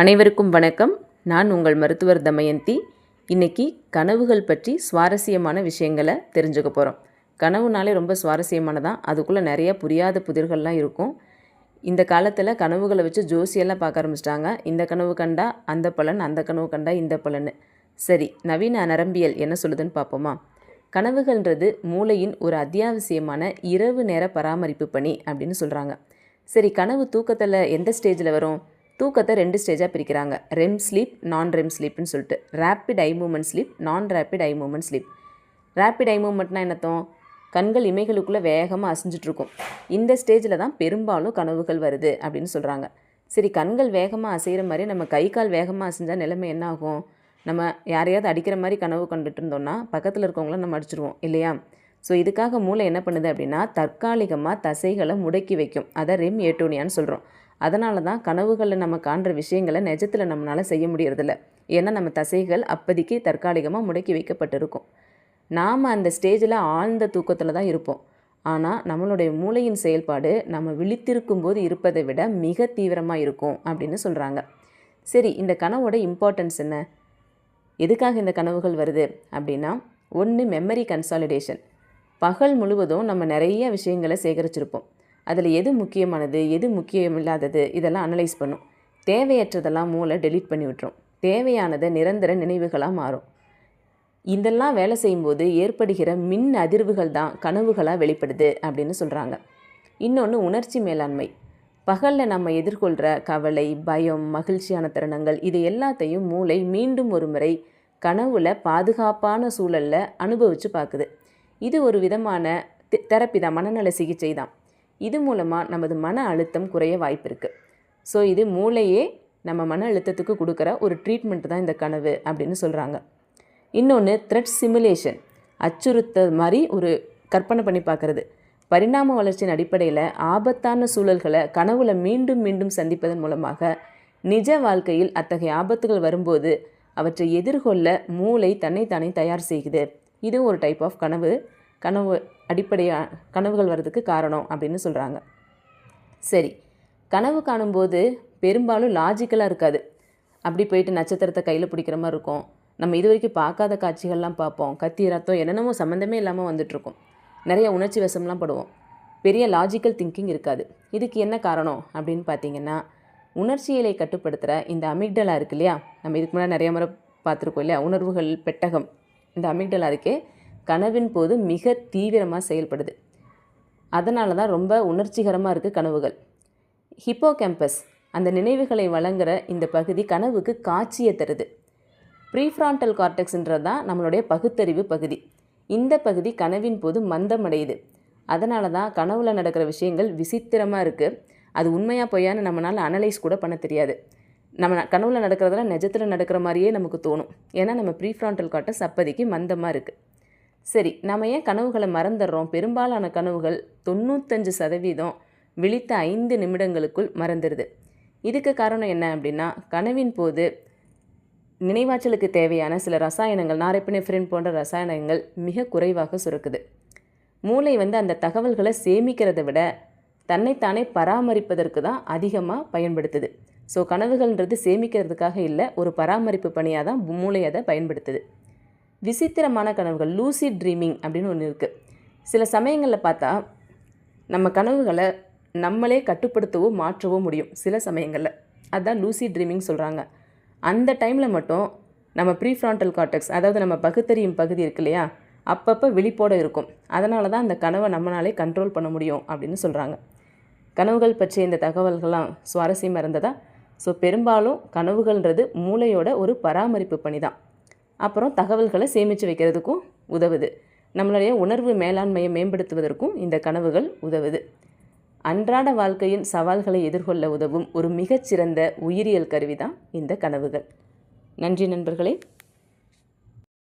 அனைவருக்கும் வணக்கம். நான் உங்கள் மருத்துவர் தமயந்தி. இன்றைக்கி கனவுகள் பற்றி சுவாரஸ்யமான விஷயங்களை தெரிஞ்சுக்க போகிறோம். கனவுனாலே ரொம்ப சுவாரஸ்யமானதான். அதுக்குள்ளே நிறைய புரியாத புதிர்கள்லாம் இருக்கும். இந்த காலத்தில் கனவுகளை வச்சு ஜோசியெல்லாம் பார்க்க ஆரம்பிச்சிட்டாங்க. இந்த கனவு கண்டா அந்த பலன், அந்த கனவு கண்டா இந்த பலன். சரி, நவீன நரம்பியல் என்ன சொல்லுதுன்னு பார்ப்போமா? கனவுகள்ன்றது மூளையின் ஒரு அத்தியாவசியமான இரவு நேர பராமரிப்பு பணி அப்படின்னு சொல்கிறாங்க. சரி, கனவு தூக்கத்தில் எந்த ஸ்டேஜில் வரும்? தூக்கத்தை 2 ஸ்டேஜாக பிரிக்கிறாங்க. ரெம் ஸ்லீப், நான் ரெம் ஸ்லீப்னு சொல்லிட்டு. Rapid eye movement sleep, non rapid eye movement sleep. Rapid eye மூமெண்ட்னா என்னத்தோம்? கண்கள் இமைகளுக்குள்ளே வேகமாக அசைஞ்சிட்ருக்கும். இந்த ஸ்டேஜில் தான் பெரும்பாலும் கனவுகள் வருது அப்படின்னு சொல்கிறாங்க. சரி, கண்கள் வேகமாக அசைகிற மாதிரி நம்ம கை கால் வேகமாக அசைஞ்சால் நிலைமை என்ன ஆகும்? நம்ம யாரையாவது அடிக்கிற மாதிரி கனவு கண்டுட்டு இருந்தோம்னா பக்கத்தில் இருக்கவங்கள நம்ம அடிச்சிருவோம் இல்லையா? ஸோ இதுக்காக மூளை என்ன பண்ணுது அப்படின்னா தற்காலிகமாக தசைகளை முடக்கி வைக்கும். அதை ரெம் ஏட்டோனியான்னு சொல்கிறோம். அதனால தான் கனவுகளில் நம்ம காண்ற விஷயங்களை நிஜத்தில் நம்மளால் செய்ய முடியறதில்ல. ஏன்னா நம்ம தசைகள் அப்போதைக்கு தற்காலிகமாக முடக்கி வைக்கப்பட்டிருக்கும். நாம் அந்த ஸ்டேஜில் ஆழ்ந்த தூக்கத்தில் தான் இருப்போம். ஆனால் நம்மளுடைய மூளையின் செயல்பாடு நம்ம விழித்திருக்கும் போது இருப்பதை விட மிக தீவிரமாக இருக்கும் அப்படின்னு சொல்கிறாங்க. சரி, இந்த கனவோட இம்பார்ட்டன்ஸ் என்ன? எதுக்காக இந்த கனவுகள் வருது அப்படின்னா, ஒன்று மெமரி கன்சாலிடேஷன். பகல் முழுவதும் நம்ம நிறைய விஷயங்களை சேகரிச்சிருப்போம். அதில் எது முக்கியமானது, எது முக்கியமில்லாதது இதெல்லாம் அனலைஸ் பண்ணும். தேவையற்றதெல்லாம் மூளை டெலீட் பண்ணி விட்டுரும். தேவையானதை நிரந்தர நினைவுகளாக மாறும். இதெல்லாம் வேலை செய்யும்போது ஏற்படுகிற மின் அதிர்வுகள் தான் கனவுகளாக வெளிப்படுது அப்படின்னு சொல்கிறாங்க. இன்னொன்று உணர்ச்சி மேலாண்மை. பகலில் நம்ம எதிர்கொள்கிற கவலை, பயம், மகிழ்ச்சியான தருணங்கள் இது எல்லாத்தையும் மூளை மீண்டும் ஒரு முறை கனவுல பாதுகாப்பான சூழலில் அனுபவித்து பார்க்குது. இது ஒரு விதமான தெரப்பி தான், மனநல சிகிச்சை தான். இது மூலமாக நமது மன அழுத்தம் குறைய வாய்ப்பு இருக்குது. ஸோ இது மூளையே நம்ம மன அழுத்தத்துக்கு கொடுக்குற ஒரு ட்ரீட்மெண்ட் தான் இந்த கனவு அப்படின்னு சொல்கிறாங்க. இன்னொன்று த்ரெட் சிமுலேஷன். அச்சுறுத்தல் மாதிரி ஒரு கற்பனை பண்ணி பார்க்குறது. பரிணாம வளர்ச்சியின் அடிப்படையில் ஆபத்தான சூழல்களை கனவுல மீண்டும் மீண்டும் சந்திப்பதன் மூலமாக நிஜ வாழ்க்கையில் அத்தகைய ஆபத்துகள் வரும்போது அவற்றை எதிர்கொள்ள மூளை தன்னைத்தானே தயார் செய்யுது. இது ஒரு டைப் ஆஃப் கனவு அடிப்படையாக கனவுகள் வர்றதுக்கு காரணம் அப்படின்னு சொல்கிறாங்க. சரி, கனவு காணும்போது பெரும்பாலும் லாஜிக்கலாக இருக்காது. அப்படி போயிட்டு நட்சத்திரத்தை கையில் பிடிக்கிற மாதிரி இருக்கும். நம்ம இது வரைக்கும் பார்க்காத காட்சிகள்லாம் பார்ப்போம். கத்தி, ரத்தம் என்னென்னமோ சம்மந்தமே இல்லாமல் வந்துட்டுருக்கும். நிறைய உணர்ச்சி வசம்லாம் படுவோம். பெரிய லாஜிக்கல் திங்கிங் இருக்காது. இதுக்கு என்ன காரணம் அப்படின்னு பார்த்தீங்கன்னா, உணர்ச்சிகளை கட்டுப்படுத்துகிற இந்த அமிக்டலா இருக்கு இல்லையா? நம்ம இதுக்கு முன்னாடி நிறைய முறை பார்த்துருக்கோம் இல்லையா? உணர்வுகள் பெட்டகம். இந்த அமிக்டலா இருக்கே கனவின் போது மிக தீவிரமாக செயல்படுது. அதனால தான் ரொம்ப உணர்ச்சிகரமாக இருக்குது கனவுகள். ஹிப்போகேம்பஸ், அந்த நினைவுகளை வழங்குகிற இந்த பகுதி கனவுக்கு காட்சியை தருது. ப்ரீஃப்ரான்டல் கார்டெக்ஸ்ன்றது தான் நம்மளுடைய பகுத்தறிவு பகுதி. இந்த பகுதி கனவின் போது மந்தமடையுது. அதனால தான் கனவுல நடக்கிற விஷயங்கள் விசித்திரமாக இருக்குது. அது உண்மையாக பொய்யான்னு நம்மளால் அனலைஸ் கூட பண்ண தெரியாது. நம்ம கனவுல நடக்கிறதெல்லாம் நிஜத்தில் நடக்கிற மாதிரியே நமக்கு தோணும். ஏன்னா நம்ம ப்ரீஃப்ரான்டல் கார்டெக்ஸ் அப்போதைக்கு மந்தமாக இருக்குது. சரி, நம்ம ஏன் கனவுகளை மறந்துடுறோம்? பெரும்பாலான கனவுகள் 95% விழித்த 5 நிமிடங்களுக்குள் மறந்துடுது. இதுக்கு காரணம் என்ன அப்படின்னா, கனவின் போது நினைவாற்றலுக்கு தேவையான சில ரசாயனங்கள், நாரெப்பினெஃப்ரின் போன்ற ரசாயனங்கள் மிக குறைவாக சுரக்குது. மூளை அந்த தகவல்களை சேமிக்கிறதை விட தன்னைத்தானே பராமரிப்பதற்கு தான் அதிகமாக பயன்படுத்துது. ஸோ கனவுகள்ன்றது சேமிக்கிறதுக்காக இல்லை, ஒரு பராமரிப்பு பணியாக தான் மூளை அதை பயன்படுத்துது. விசித்திரமான கனவுகள், லூசிட் ட்ரீமிங் அப்படின்னு ஒன்று இருக்குது. சில சமயங்களில் பார்த்தா நம்ம கனவுகளை நம்மளே கட்டுப்படுத்தவோ மாற்றவோ முடியும் சில சமயங்களில். அதுதான் லூசிட் ட்ரீமிங் சொல்கிறாங்க. அந்த டைமில் மட்டும் நம்ம ப்ரீஃப்ரான்டல் கார்டெக்ஸ், அதாவது நம்ம பகுத்தறியும் பகுதி இருக்கு இல்லையா, அப்பப்போ விழிப்போடு இருக்கும். அதனால தான் அந்த கனவை நம்மளாலே கண்ட்ரோல் பண்ண முடியும் அப்படின்னு சொல்கிறாங்க. கனவுகள் பற்றிய இந்த தகவல்கள்லாம் சுவாரஸ்யமாக இருந்ததா? ஸோ பெரும்பாலும் கனவுகள்ன்றது மூளையோட ஒரு பராமரிப்பு பணி தான். அப்புறம் தகவல்களை சேமித்து வைக்கிறதுக்கும் உதவுது. நம்மளுடைய உணர்வு மேலாண்மையை மேம்படுத்துவதற்கும் இந்த கனவுகள் உதவுது. அன்றாட வாழ்க்கையின் சவால்களை எதிர்கொள்ள உதவும் ஒரு மிகச்சிறந்த உயிரியல் கருவி தான் இந்த கனவுகள். நன்றி நண்பர்களே.